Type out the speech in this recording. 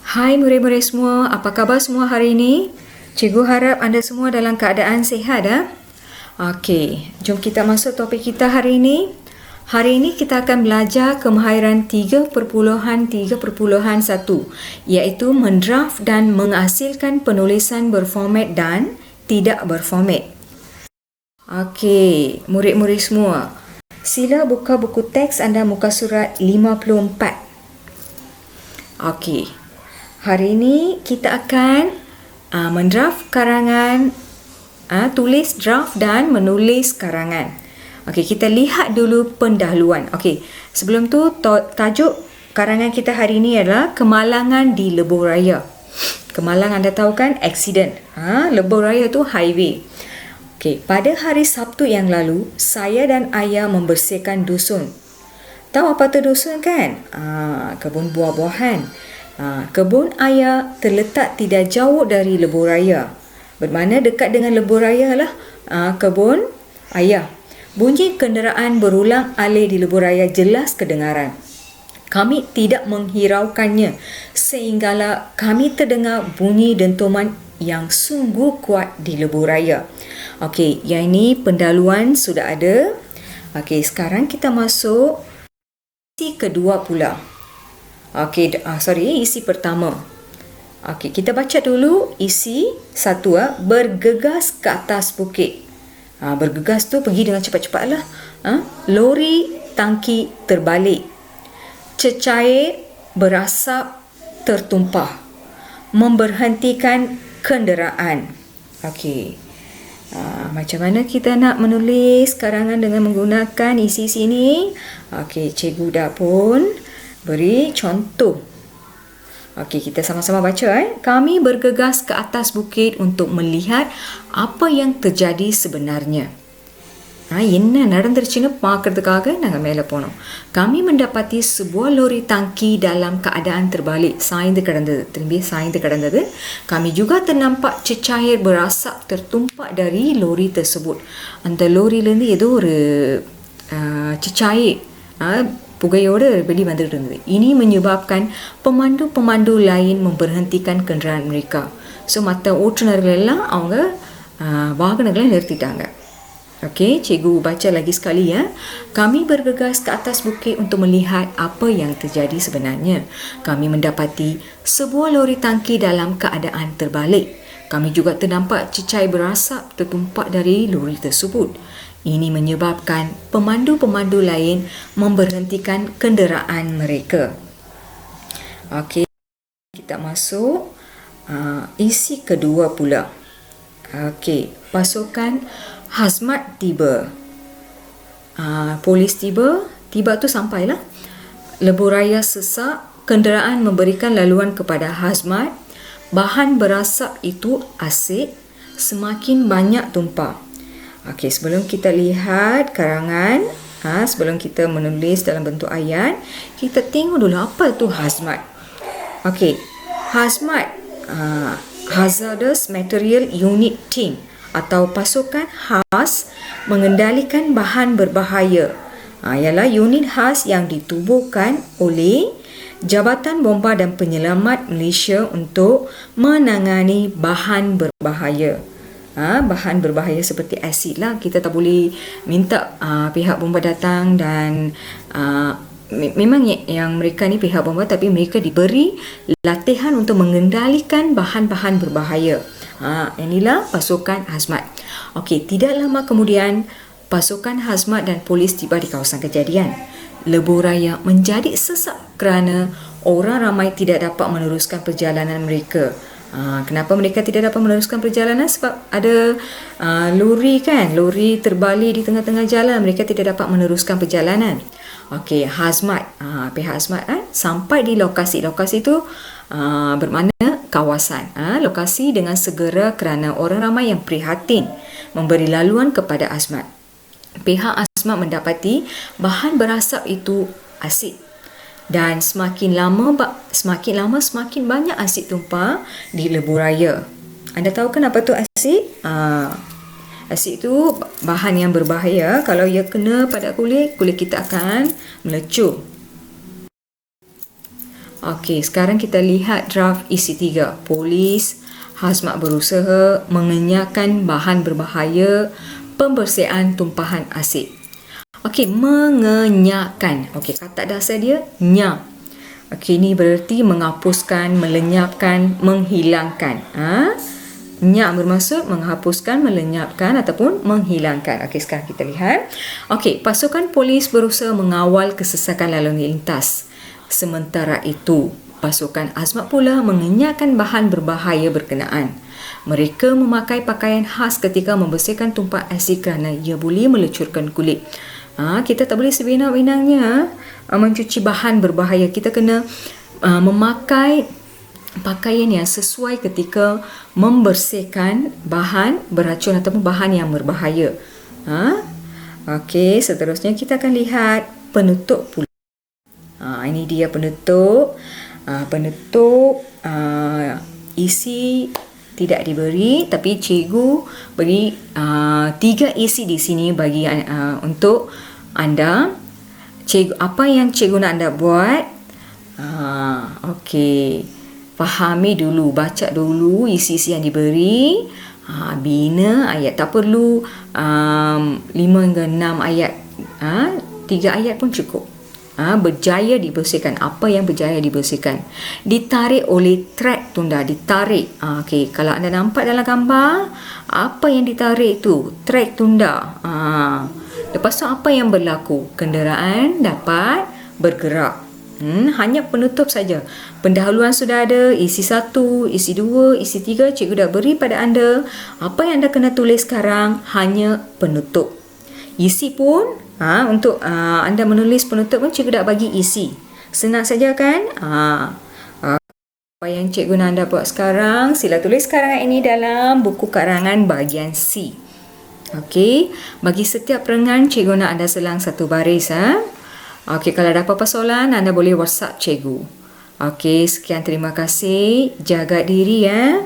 Hai murid-murid semua, apa khabar semua hari ini? Cikgu harap anda semua dalam keadaan sihat ya. Okey, jom kita masuk topik kita hari ini. Hari ini kita akan belajar kemahiran 3.3.1 iaitu mendraft dan menghasilkan penulisan berformat dan tidak berformat. Okey, murid-murid semua, sila buka buku teks anda muka surat 54. Okey. Hari ini kita akan mendraft karangan, tulis draft dan menulis karangan. Okey, kita lihat dulu pendahuluan. Okey, sebelum tu tajuk karangan kita hari ini adalah kemalangan di lebuh raya. Kemalang anda tahu kan, accident. Lebuh raya tu highway. Okey, pada hari Sabtu yang lalu, saya dan ayah membersihkan dusun. Tahu apa tu dusun kan? Kebun buah-buahan. Kebun ayah terletak tidak jauh dari lebuh raya. Bermakna dekat dengan lebuh raya lah kebun ayah. Bunyi kenderaan berulang alik di lebuh raya jelas kedengaran. Kami tidak menghiraukannya sehinggalah kami terdengar bunyi dentuman yang sungguh kuat di lebuh raya. Okey, yang ini pendahuluan sudah ada. Okey, sekarang kita masuk isi kedua pula. Okey, isi pertama. Okey, kita baca dulu isi satu. Bergegas ke atas bukit. Bergegas tu pergi dengan cepat-cepatlah. Lori tangki terbalik. Cecair berasap tertumpah. Memberhentikan kenderaan. Okey. Macam mana kita nak menulis karangan dengan menggunakan isi-isi ini? Okey, cikgu dah pun beri contoh. Okey, kita sama-sama baca. Kami bergegas ke atas bukit untuk melihat apa yang terjadi sebenarnya. என்ன நடந்துருச்சுன்னு பார்க்கிறதுக்காக நாங்கள் மேலே போனோம். Kami mendapati sebuah lori tangki dalam keadaan terbalik, சாய்ந்து கிடந்தது. Kami juga ternampak cecair berasap tertumpak dari lori tersebut. அந்த லோரியிலேருந்து ஏதோ ஒரு cecair புகையோடு வெளி வந்துட்டு இருந்தது. Ini menyebabkan pemandu-pemandu lain memberhentikan kenderaan mereka. So மற்ற ஓட்டுநர்கள் எல்லாம் அவங்க வாகனங்களை நிறுத்திட்டாங்க. Okey, cikgu baca lagi sekali ya. Kami bergegas ke atas bukit untuk melihat apa yang terjadi sebenarnya. Kami mendapati sebuah lori tangki dalam keadaan terbalik. Kami juga ternampak cecair berasap tertumpak dari lori tersebut. Ini menyebabkan pemandu-pemandu lain memberhentikan kenderaan mereka. Okey, kita masuk isi kedua pula. Okey, pasukan hazmat tiba. Polis tiba tu sampailah. Lebuh raya sesak, kenderaan memberikan laluan kepada hazmat. Bahan berasap itu asid, semakin banyak tumpah. Okey, sebelum kita lihat karangan, sebelum kita menulis dalam bentuk ayat, kita tengok dulu apa tu hazmat. Okey, hazmat Hazardous Material Unit Team atau pasukan khas mengendalikan bahan berbahaya. Ialah unit khas yang ditubuhkan oleh Jabatan Bomba dan Penyelamat Malaysia untuk menangani bahan berbahaya. Bahan berbahaya seperti asid lah. Kita tak boleh minta pihak bomba datang dan memang yang mereka ni pihak bomba, tapi mereka diberi latihan untuk mengendalikan bahan-bahan berbahaya. Inilah pasukan hazmat. Okey, tidak lama kemudian pasukan hazmat dan polis tiba di kawasan kejadian. Lebuh raya menjadi sesak kerana orang ramai tidak dapat meneruskan perjalanan mereka. Kenapa mereka tidak dapat meneruskan perjalanan? Sebab ada lori lori terbalik di tengah-tengah jalan. Mereka tidak dapat meneruskan perjalanan. Okey, hazmat, pihak hazmat sampai di lokasi. Lokasi itu bermakna kawasan. Lokasi dengan segera kerana orang ramai yang prihatin memberi laluan kepada hazmat. Pihak hazmat mendapati bahan berasap itu asid. Dan semakin lama semakin banyak asid tumpah di lebuh raya. Anda tahu kan apa tu asid? Asid itu bahan yang berbahaya. Kalau ia kena pada kulit kita akan melecur. Okey, sekarang kita lihat draft isi 3. Polis hazmat berusaha mengenyahkan bahan berbahaya pembersihan tumpahan asid. Okey, mengenyahkan. Okey, kata dasar dia nya. Okey, ini bererti menghapuskan, melenyapkan, menghilangkan. Nya bermaksud menghapuskan, melenyapkan ataupun menghilangkan. Okey, sekarang kita lihat. Okey, pasukan polis berusaha mengawal kesesakan lalu lintas. Sementara itu, pasukan azmat pula mengenyahkan bahan berbahaya berkenaan. Mereka memakai pakaian khas ketika membersihkan tumpahan asid kerana ia boleh melecurkan kulit. Kita tak boleh sebenang-benangnya mencuci bahan berbahaya. Kita kena memakai pakaian yang sesuai ketika membersihkan bahan beracun ataupun bahan yang berbahaya. Okey, seterusnya kita akan lihat penutup pula. Ini dia penutup. Penutup isi tidak diberi, tapi cikgu beri 3 isi di sini bagi untuk anda. Cikgu, apa yang cikgu nak anda buat? Okey, fahami dulu, baca dulu isi-isi yang diberi. Bina ayat, tak perlu 5 hingga 6 ayat. 3 ayat pun cukup. Berjaya dibersihkan. Apa yang berjaya dibersihkan? Ditarik oleh trek tunda. Ditarik. Okey, kalau anda nampak dalam gambar, apa yang ditarik itu? Trek tunda. Lepas tu apa yang berlaku? Kenderaan dapat bergerak. Hanya penutup saja. Pendahuluan sudah ada, isi 1, isi 2, isi 3 cikgu dah beri pada anda. Apa yang anda kena tulis sekarang? Hanya penutup. Isi pun untuk anda menulis penutup pun cikgu dah bagi isi. Senang saja kan? Apa yang cikgu nak anda buat sekarang, sila tulis karangan ini dalam buku karangan bahagian C. Okey, bagi setiap perengan cikgu nak anda selang 1 baris. Okey, kalau ada apa-apa soalan anda boleh WhatsApp cikgu. Okey, sekian, terima kasih. Jaga diri ya.